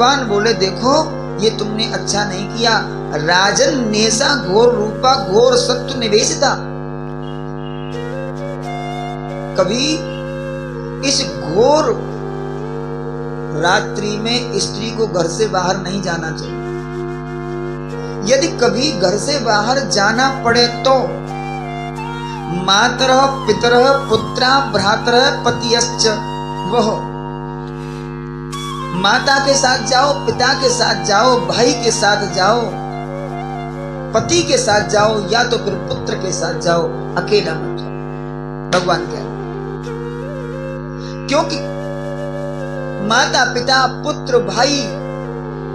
भगवान बोले देखो ये तुमने अच्छा नहीं किया। राजन नेसा घोर रूपा घोर सत्व निवेशिता। कभी इस घोर रात्रि में स्त्री को घर से बाहर नहीं जाना चाहिए। यदि कभी घर से बाहर जाना पड़े तो मातरः पितरः पुत्रा भ्रातरः पतियश्च, वह माता के साथ जाओ, पिता के साथ जाओ, भाई के साथ जाओ, पति के साथ जाओ, या तो फिर पुत्र के साथ जाओ, अकेला मत जाओ। भगवान कह रहे, क्योंकि माता पिता पुत्र भाई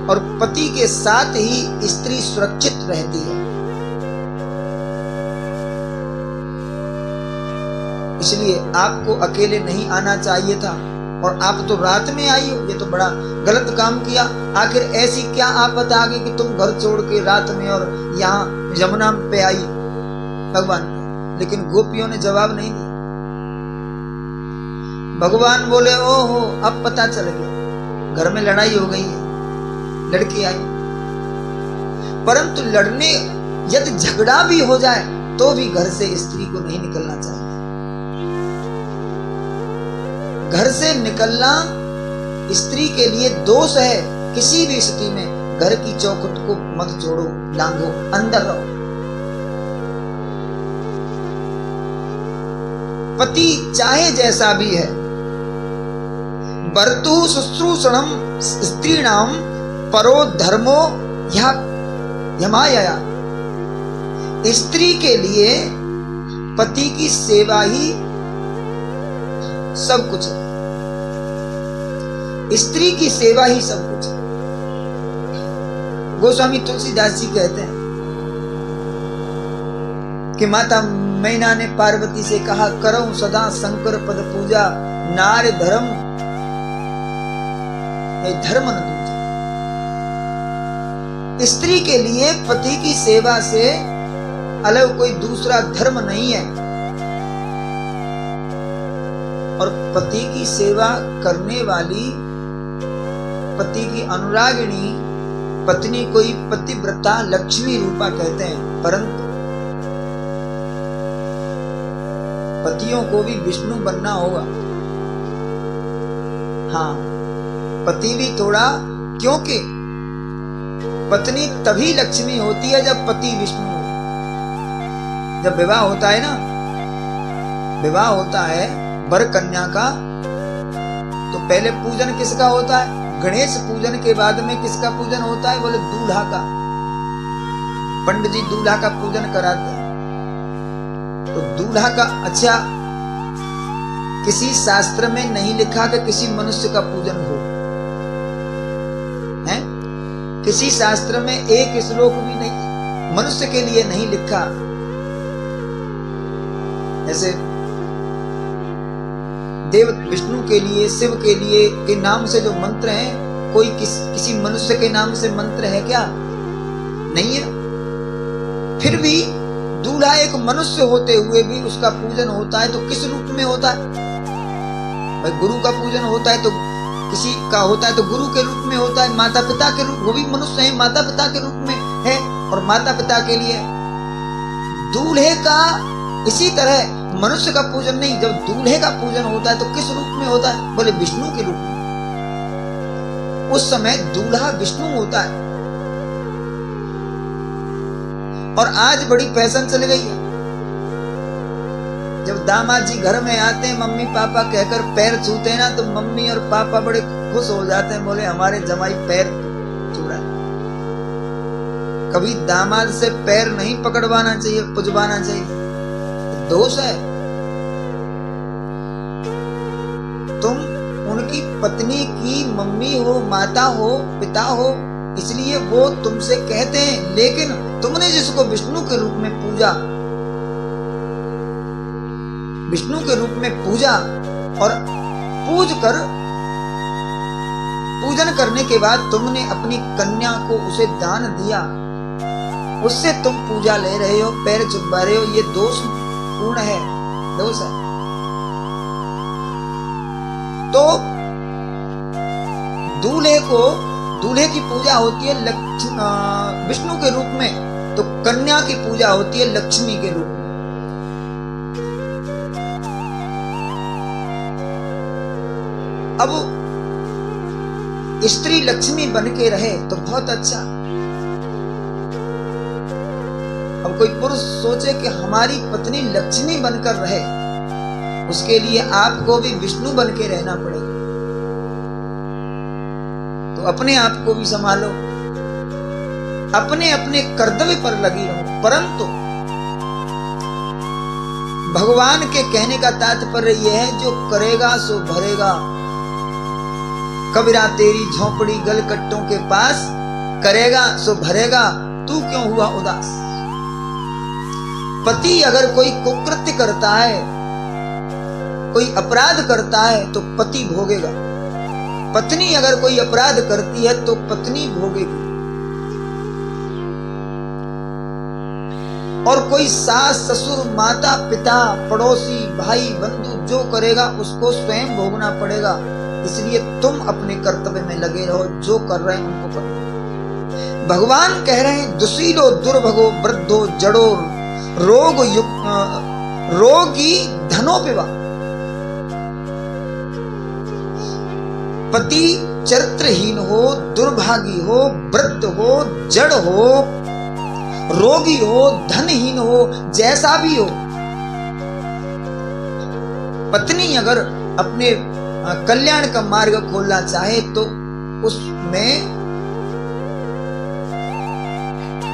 और पति के साथ ही स्त्री सुरक्षित रहती है। इसलिए आपको अकेले नहीं आना चाहिए था और आप तो रात में आई हो, ये तो बड़ा गलत काम किया। आखिर ऐसी क्या आफत आ गई कि तुम घर छोड़ के रात में और यहाँ यमुना पे आई। भगवान, लेकिन गोपियों ने जवाब नहीं दिया। भगवान बोले ओहो अब पता चल गया, घर में लड़ाई हो गई है, लड़की आई। परंतु लड़ने यदि झगड़ा भी हो जाए तो भी घर से स्त्री को नहीं निकलना चाहिए। घर से निकलना स्त्री के लिए दोष है। किसी भी स्थिति में घर की चौखट को मत छोड़ो, लांघो, अंदर रहो। पति चाहे जैसा भी है, बर्तु शुश्रूषणम स्त्रीणाम परो धर्मो यमाया। स्त्री के लिए पति की सेवा ही सब कुछ है। स्त्री की सेवा ही सब कुछ है। गोस्वामी तुलसीदास जी कहते हैं कि माता मैना ने पार्वती से कहा करऊं सदा शंकर पद पूजा, नार धर्म धर्म न दूजा। स्त्री के लिए पति की सेवा से अलग कोई दूसरा धर्म नहीं है। और पति की सेवा करने वाली, पति की अनुरागिणी पत्नी कोई पतिव्रता लक्ष्मी रूपा कहते हैं। परंतु पतियों को भी विष्णु बनना होगा। हाँ, पति भी थोड़ा, क्योंकि पत्नी तभी लक्ष्मी होती है जब पति विष्णु हो। जब विवाह होता है ना, विवाह होता है वर कन्या का, तो पहले पूजन किसका होता है? गणेश पूजन के बाद में किसका पूजन होता है? बोले दूल्हा का। पंडित जी दूल्हा का पूजन कराते हैं। तो दूल्हा का, अच्छा किसी शास्त्र में नहीं लिखा कि किसी मनुष्य का पूजन हो, है? किसी शास्त्र में एक श्लोक भी नहीं मनुष्य के लिए नहीं लिखा। ऐसे देव विष्णु के लिए, शिव के लिए के नाम से जो मंत्र हैं, कोई किसी मनुष्य के नाम से मंत्र है क्या? नहीं है। फिर भी दूल्हा एक मनुष्य होते हुए भी उसका पूजन होता है। तो किस रूप में होता है? भाई गुरु का पूजन होता है तो किसी का होता है तो गुरु के रूप में होता है। माता पिता के रूप, वो भी मनुष्य है, माता पिता के रूप में है। और माता पिता के लिए दूल्हे का इसी तरह मनुष्य का पूजन नहीं। जब दूल्हे का पूजन होता है तो किस रूप में होता है? बोले विष्णु के रूप में। उस समय दूल्हा विष्णु होता है। और आज बड़ी फैशन चल गई है, जब दामाद जी घर में आते हैं मम्मी पापा कहकर पैर छूते हैं ना, तो मम्मी और पापा बड़े खुश हो जाते हैं, बोले हमारे जमाई पैर छूड़ा। कभी दामाद से पैर नहीं पकड़वाना चाहिए, पुजवाना चाहिए, दोष है। तुम उनकी पत्नी की मम्मी हो, माता हो, पिता हो, इसलिए वो तुमसे कहते हैं। लेकिन तुमने जिसको विष्णु के रूप में पूजा, विष्णु के रूप में पूजा और पूजन करने के बाद तुमने अपनी कन्या को उसे दान दिया, उससे तुम पूजा ले रहे हो, पैर चुबा रहे हो, ये दोष पूर्ण है, दोष है। तो दूल्हे की पूजा होती है विष्णु के रूप में, तो कन्या की पूजा होती है लक्ष्मी के रूप में। अब स्त्री लक्ष्मी बन के रहे तो बहुत अच्छा। अब कोई पुरुष सोचे कि हमारी पत्नी लक्ष्मी बनकर रहे, उसके लिए आपको भी विष्णु बन के रहना पड़ेगा। तो अपने आप को भी संभालो, अपने अपने कर्तव्य पर लगी रहो। परंतु भगवान के कहने का तात्पर्य यह है, जो करेगा सो भरेगा। कबीरा तेरी झोपड़ी गलकट्टों के पास, करेगा सो भरेगा, तू क्यों हुआ उदास। पति अगर कोई कुकृत्य करता है, कोई अपराध करता है तो पति भोगेगा। पत्नी अगर कोई अपराध करती है तो पत्नी भोगेगी। और कोई सास ससुर माता पिता पड़ोसी भाई बंधु जो करेगा उसको स्वयं भोगना पड़ेगा। इसलिए तुम अपने कर्तव्य में लगे रहो, जो कर रहे हैं उनको करो। भगवान कह रहे हैं, दुशीलो दुर्भगो वृद्धो जड़ो रोगी धनोपिवा। पति चरित्रहीन हो, दुर्भागी हो, वृद्ध हो, जड़ हो, रोगी हो, धनहीन हो, जैसा भी हो, पत्नी अगर अपने कल्याण का मार्ग खोलना चाहे तो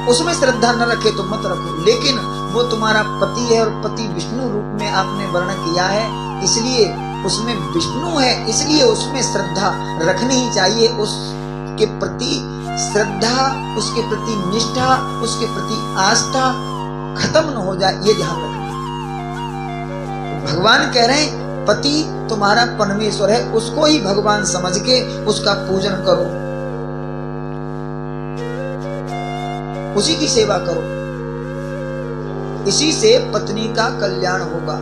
उसमें श्रद्धा न रखे तो मत रखो। लेकिन वो तुम्हारा पति है और पति विष्णु रूप में आपने वर्णन किया है, इसलिए उसमें विष्णु है, इसलिए उसमें श्रद्धा रखनी ही चाहिए। उसके प्रति श्रद्धा, उसके प्रति निष्ठा, उसके प्रति आस्था खत्म न हो जाए, ये ध्यान रखना। भगवान कह रहे हैं, पति तुम्हारा परमेश्वर है, उसको ही भगवान समझ के उसका पूजन करो, उसी की सेवा करो। इसी से पत्नी का कल्याण होगा।